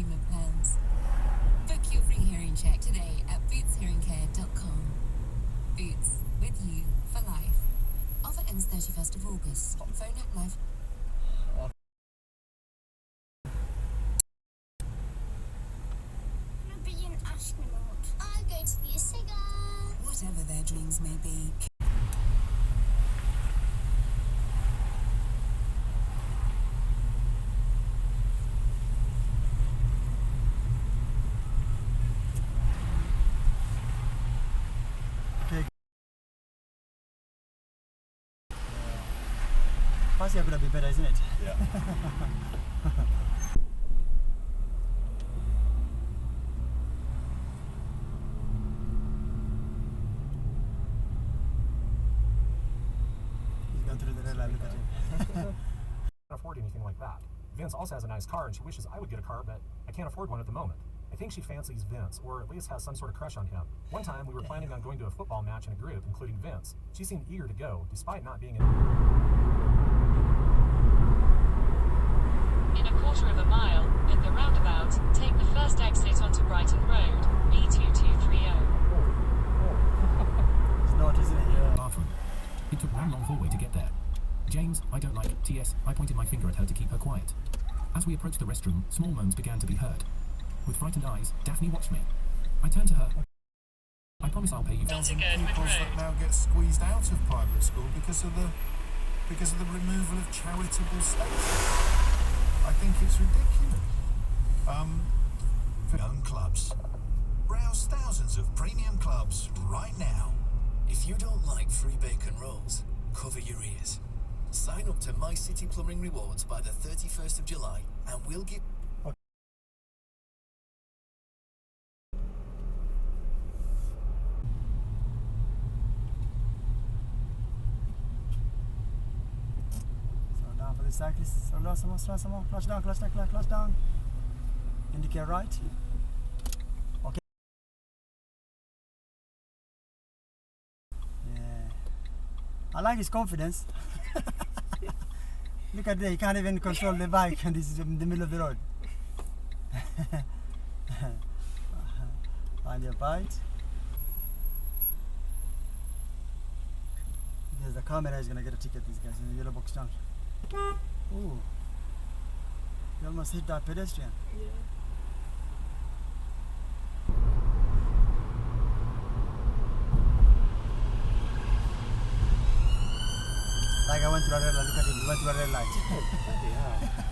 payment plans. Book your free hearing check today at bootshearingcare.com. Boots, with you for life. Offer ends 31st of August. Phone up live. Be an astronaut. I'm going to be a singer. Whatever their dreams may be. First year could have been better, isn't it? Yeah. He's gone through the red light, look at him. Can't afford anything like that. Vince also has a nice car, and she wishes I would get a car, but I can't afford one at the moment. I think she fancies Vince, or at least has some sort of crush on him. One time, we were planning on going to a football match in a group, including Vince. She seemed eager to go, despite not being in a quarter of a mile, at the roundabout, take the first exit onto Brighton Road, B2230. It's not, isn't it? Yeah. Bathroom. It took one long hallway to get there. James, I don't like, TS, I pointed my finger at her to keep her quiet. As we approached the restroom, small moans began to be heard. With frightened eyes, Daphne watched me. I turned to her. I promise I'll pay you. Pupils that now get squeezed out of primary school because of the removal of charitable status. I think it's ridiculous. For own clubs. Browse thousands of premium clubs right now. If you don't like free bacon rolls, cover your ears. Sign up to My City Plumbing Rewards by the 31st of July and we'll give... Slow down for the cyclist. Slow down some more, clutch down, clutch down. Indicate right. Okay. Yeah. I like his confidence. Look at that, he can't even control the bike and this is in the middle of the road. Find your bite. There's the camera is gonna get a ticket, these guys, in the yellow box down. Ooh. You almost hit that pedestrian. Yeah. Like I went to a red light, look at him, he went to a red light. Yeah.